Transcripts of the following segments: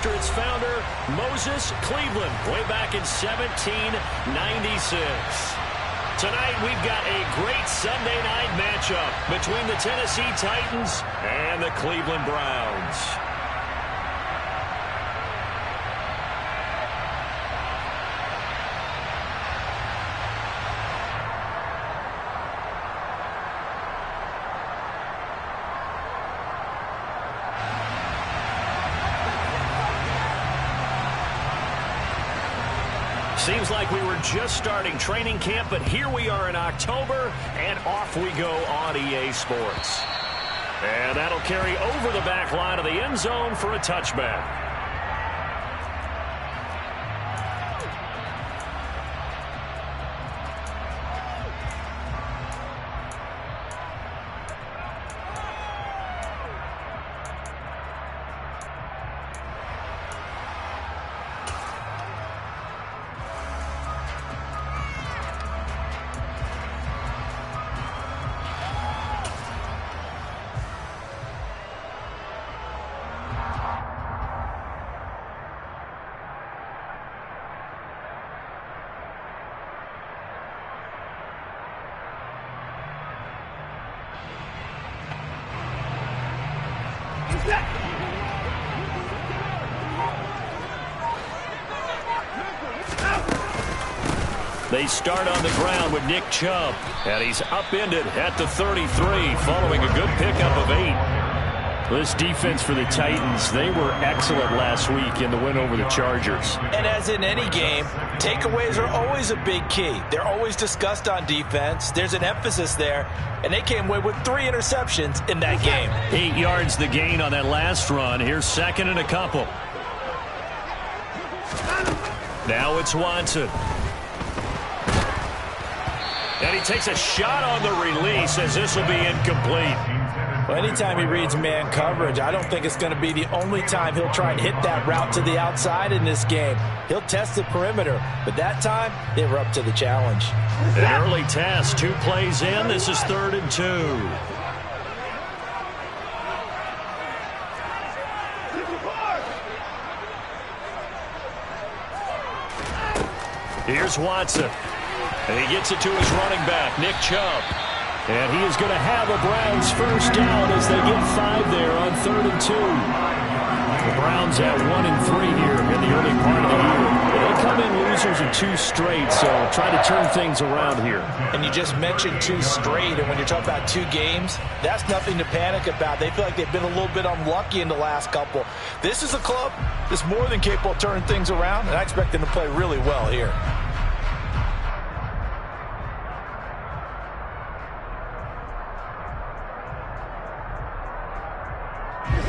after its founder, Moses Cleveland, way back in 1796. Tonight, we've got a great Sunday night matchup between the Tennessee Titans and the Cleveland Browns. Seems like we were just starting training camp, but here we are in October, and off we go on EA Sports. And that'll carry over the back line of the end zone for a touchback. They start on the ground with Nick Chubb, and he's upended at the 33 following a good pickup of 8. This defense for the Titans, they were excellent last week in the win over the Chargers. And as in any game, takeaways are always a big key. They're always discussed on defense. There's an emphasis there, and they came away with 3 interceptions in that game. 8 yards the gain on that last run. Here's second and a couple. Now it's Watson. And he takes a shot on the release as this will be incomplete. Well, anytime he reads man coverage, I don't think it's going to be the only time he'll try and hit that route to the outside in this game. He'll test the perimeter, but that time they were up to the challenge. An early test, 2 plays in. This is 3rd and 2. Here's Watson. And he gets it to his running back, Nick Chubb. And he is going to have a Browns first down as they get 5 there on 3rd and 2. The Browns at 1 and 3 here in the early part of the year. They come in losers in 2 straight, so try to turn things around here. And you just mentioned 2 straight, and when you're talking about 2 games, that's nothing to panic about. They feel like they've been a little bit unlucky in the last couple. This is a club that's more than capable of turning things around, and I expect them to play really well here.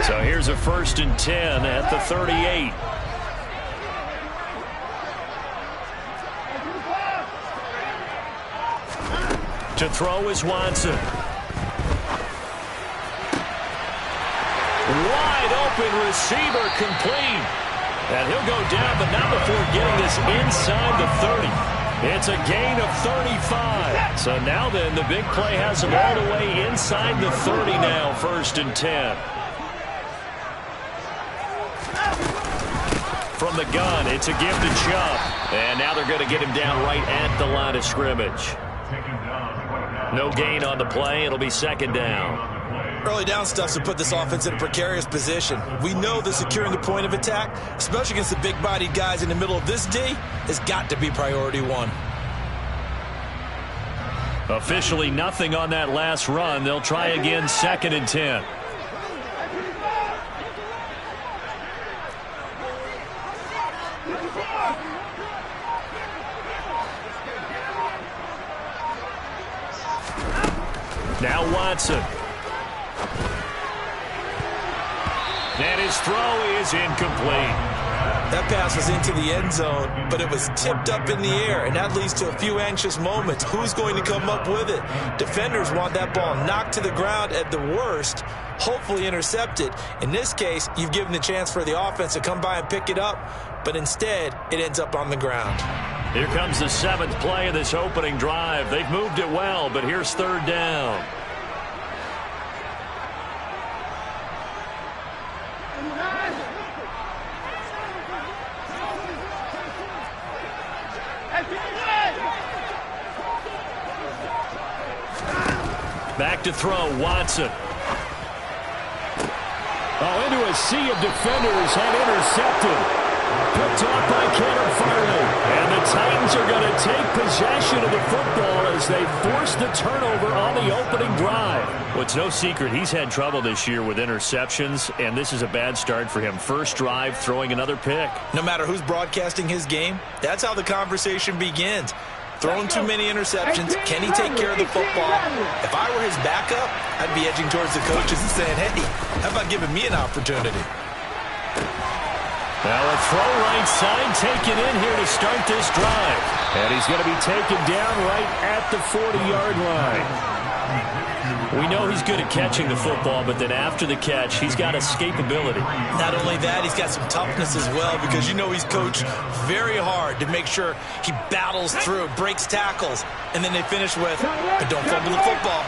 So here's a 1st and 10 at the 38. To throw is Watson. Wide open receiver complete. And he'll go down, but not before getting this inside the 30. It's a gain of 35. So now then, the big play has him all the way inside the 30 now, 1st and 10. From the gun, it's a give to Chubb. And now they're going to get him down right at the line of scrimmage. No gain on the play. It'll be 2nd down. Early down stuff to put this offense in a precarious position. We know that securing the point of attack, especially against the big-bodied guys in the middle of this D, has got to be priority 1. Officially nothing on that last run. They'll try again, 2nd and 10. Now Watson. And his throw is incomplete. That pass was into the end zone, but it was tipped up in the air, and that leads to a few anxious moments. Who's going to come up with it? Defenders want that ball knocked to the ground at the worst, hopefully intercepted. In this case, you've given the chance for the offense to come by and pick it up, but instead, it ends up on the ground. Here comes the 7th play of this opening drive. They've moved it well, but here's 3rd down. Back to throw, Watson. Oh, into a sea of defenders and intercepted. Picked off by Kenneth Farley. And the Titans are going to take possession of the football as they force the turnover on the opening drive. Well, it's no secret he's had trouble this year with interceptions, and this is a bad start for him. First drive, throwing another pick. No matter who's broadcasting his game, that's how the conversation begins. Throwing too many interceptions. Can he take care of the football? If I were his backup, I'd be edging towards the coaches and saying, hey, how about giving me an opportunity? Now a throw right side taken in here to start this drive. And he's going to be taken down right at the 40-yard line. We know he's good at catching the football, but then after the catch, he's got escapability. Not only that, he's got some toughness as well, because you know he's coached very hard to make sure he battles through, breaks tackles, and then they finish with, but don't fumble the football.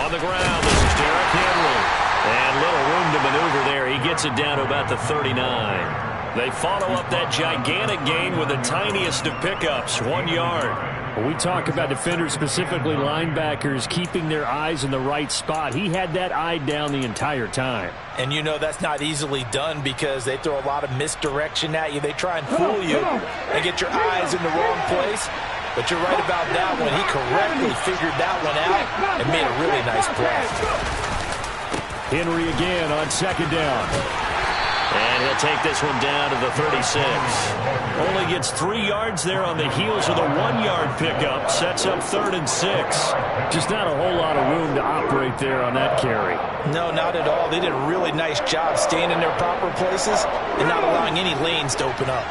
On the ground, this is Derrick Henry. And little room to maneuver there. He gets it down to about the 39. They follow up that gigantic gain with the tiniest of pickups, 1 yard. When we talk about defenders, specifically linebackers, keeping their eyes in the right spot, he had that eye down the entire time. And you know that's not easily done because they throw a lot of misdirection at you. They try and fool you and get your eyes in the wrong place. But you're right about that one. He correctly figured that one out and made a really nice play. Henry again on second down. And he'll take this one down to the 36. Only gets 3 yards there on the heels of the 1-yard pickup. Sets up 3rd and 6. Just not a whole lot of room to operate there on that carry. No, not at all. They did a really nice job staying in their proper places and not allowing any lanes to open up.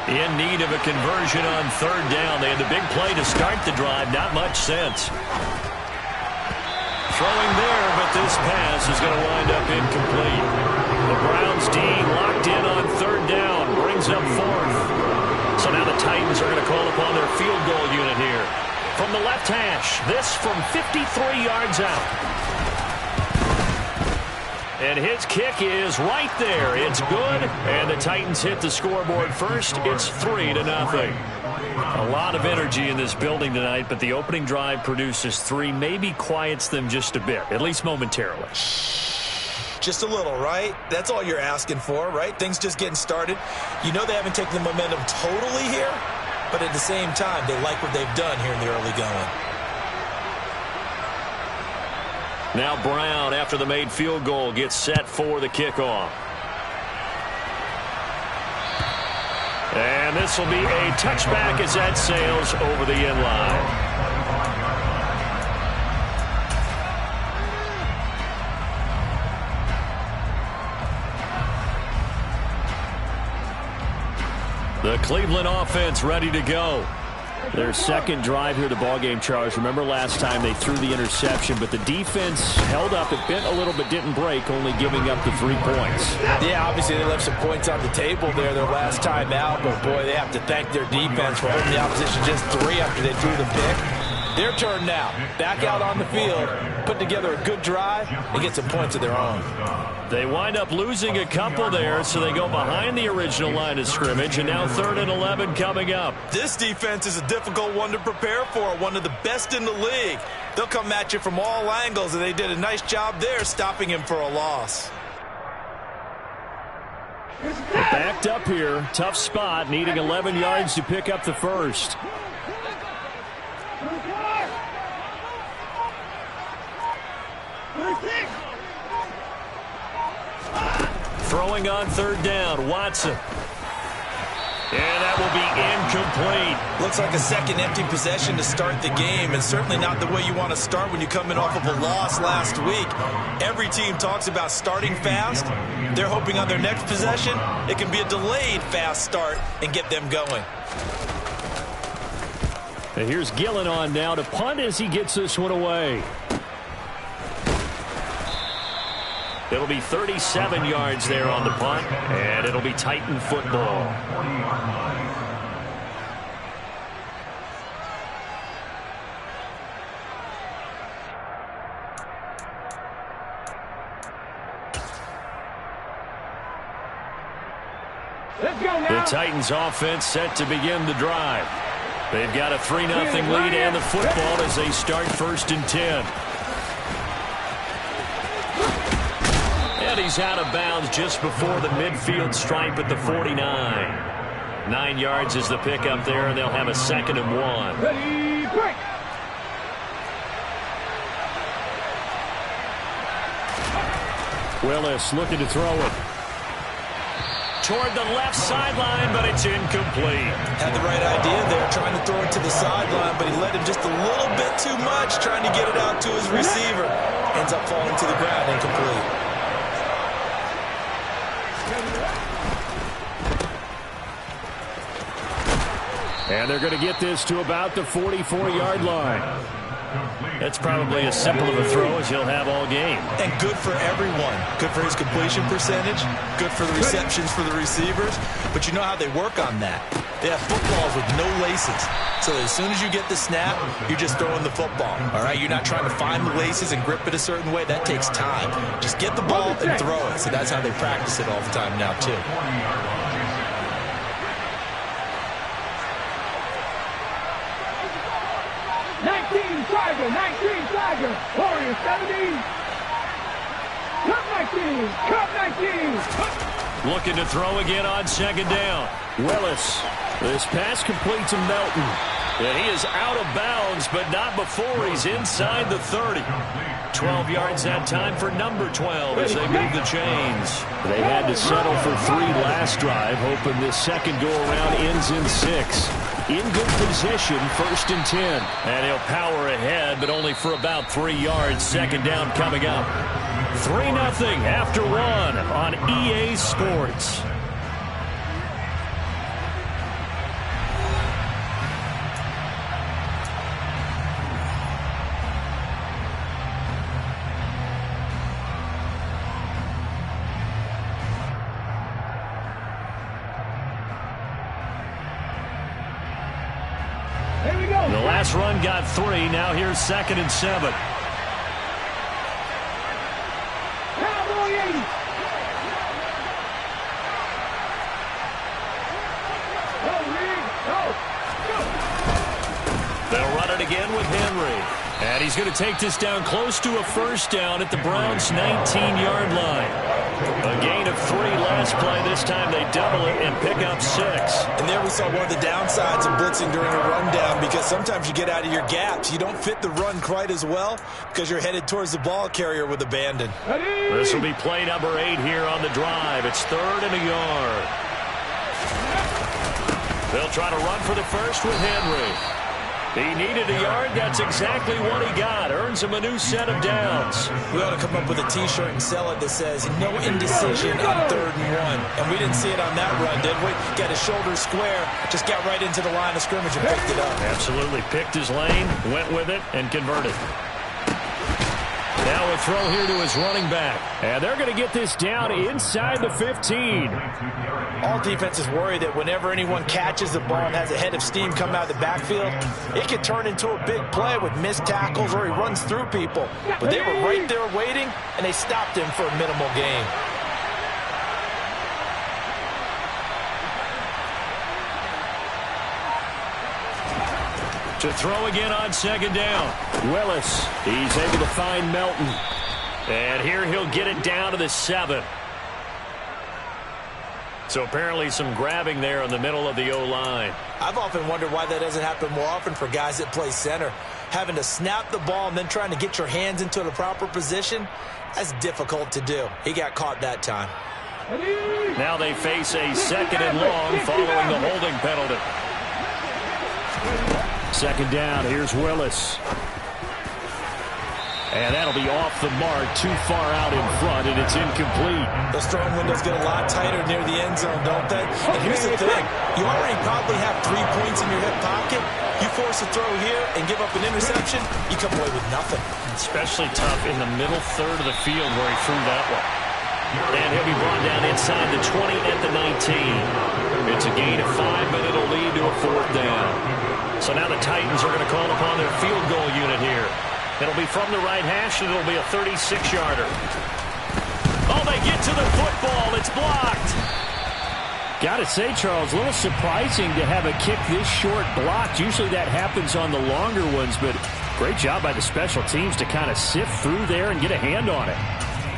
In need of a conversion on 3rd down. They had the big play to start the drive. Not much sense. Throwing there, but this pass is going to wind up incomplete. The Browns D locked in on 3rd down. Brings up 4th. So now the Titans are going to call upon their field goal unit here. From the left hash, this from 53 yards out. And his kick is right there. It's good. And the Titans hit the scoreboard first. It's 3-0. A lot of energy in this building tonight, but the opening drive produces 3, maybe quiets them just a bit, at least momentarily. Just a little, right? That's all you're asking for, right? Things just getting started. You know they haven't taken the momentum totally here, but at the same time, they like what they've done here in the early going. Now Brown, after the made field goal, gets set for the kickoff. And this will be a touchback as that sails over the end line. The Cleveland offense ready to go. Their second drive here, the ballgame, Charles. Remember last time they threw the interception, but the defense held up. It bent a little but didn't break, only giving up the 3 points. Yeah, obviously they left some points on the table there their last time out, but boy, they have to thank their defense for holding the opposition just 3 after they threw the pick. Their turn now. Back out on the field, put together a good drive, and get some points of their own. They wind up losing a couple there, so they go behind the original line of scrimmage, and now 3rd and 11 coming up. This defense is a difficult one to prepare for, one of the best in the league. They'll come at you from all angles, and they did a nice job there stopping him for a loss. Backed up here, tough spot, needing 11 yards to pick up the first. Throwing on 3rd down, Watson. And that will be incomplete. Looks like a second empty possession to start the game, and certainly not the way you want to start when you come in off of a loss last week. Every team talks about starting fast. They're hoping on their next possession, it can be a delayed fast start and get them going. And here's Gillen on now to punt as he gets this one away. It'll be 37 yards there on the punt, and it'll be Titan football. The Titans offense set to begin the drive. They've got a 3-0 lead and the football as they start 1st and 10. And he's out of bounds just before the midfield stripe at the 49. 9 yards is the pickup there, and they'll have a 2nd and 1. Ready, break. Willis looking to throw it toward the left sideline, but it's incomplete. Had the right idea there, trying to throw it to the sideline, but he led him just a little bit too much, trying to get it out to his receiver. Ends up falling to the ground, incomplete. And they're going to get this to about the 44-yard line. That's probably as simple of a throw as he'll have all game. And good for everyone. Good for his completion percentage. Good for the receptions for the receivers. But you know how they work on that. They have footballs with no laces. So as soon as you get the snap, you're just throwing the football. All right? You're not trying to find the laces and grip it a certain way. That takes time. Just get the ball and throw it. So that's how they practice it all the time now, too. Warriors 17. Cup 19. Looking to throw again on 2nd down. Willis. This pass completes to Melton. And he is out of bounds, but not before he's inside the 30. 12 yards that time for number 12 as they move the chains. They had to settle for 3 last drive, hoping this second go-around ends in 6. In good position, 1st and 10. And he'll power ahead, but only for about 3 yards. 2nd down coming up. 3-0 after 1 on EA Sports. The last run got 3. Now here's 2nd and 7. They'll run it again with Henry. And he's going to take this down close to a 1st down at the Browns' 19-yard line. A gain of 3 last play. This time they double it and pick up 6. And there we saw one of the downsides of blitzing during a rundown, because sometimes you get out of your gaps. You don't fit the run quite as well because you're headed towards the ball carrier with abandon. This will be play number 8 here on the drive. It's 3rd and a yard. They'll try to run for the 1st with Henry. He needed a yard. That's exactly what he got. Earns him a new set of downs. We ought to come up with a T-shirt and sell it that says, no indecision on 3rd and 1. And we didn't see it on that run, did we? Got his shoulders square, just got right into the line of scrimmage and picked it up. Absolutely. Picked his lane, went with it, and converted. Now a throw here to his running back. And they're going to get this down inside the 15. All defenses worry that whenever anyone catches the ball and has a head of steam come out of the backfield, it could turn into a big play with missed tackles or he runs through people. But they were right there waiting, and they stopped him for a minimal gain. To throw again on 2nd down. Willis, he's able to find Melton. And here he'll get it down to the 7. So apparently some grabbing there in the middle of the O-line. I've often wondered why that doesn't happen more often for guys that play center. Having to snap the ball and then trying to get your hands into the proper position, that's difficult to do. He got caught that time. Now they face a 2nd and long following the holding penalty. 2nd down, here's Willis. And that'll be off the mark, too far out in front, and it's incomplete. Those throwing windows get a lot tighter near the end zone, don't they? And here's the thing. You already probably have 3 points in your hip pocket. You force a throw here and give up an interception, you come away with nothing. Especially tough in the middle third of the field where he threw that one. And he'll be brought down inside the 20 at the 19. It's a gain of 5, but it'll lead to a 4th down. So now the Titans are going to call upon their field goal unit here. It'll be from the right hash, and it'll be a 36-yarder. Oh, they get to the football. It's blocked. Got to say, Charles, a little surprising to have a kick this short blocked. Usually that happens on the longer ones, but great job by the special teams to kind of sift through there and get a hand on it.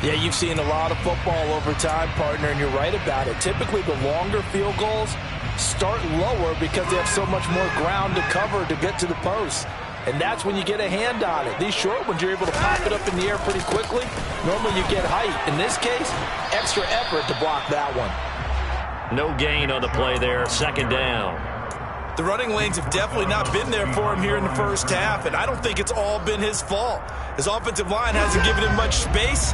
Yeah, you've seen a lot of football over time, partner, and you're right about it. Typically, the longer field goals start lower because they have so much more ground to cover to get to the post. And that's when you get a hand on it. These short ones, you're able to pop it up in the air pretty quickly. Normally, you get height. In this case, extra effort to block that one. No gain on the play there. Second down. The running lanes have definitely not been there for him here in the first half, and I don't think it's all been his fault. His offensive line hasn't given him much space.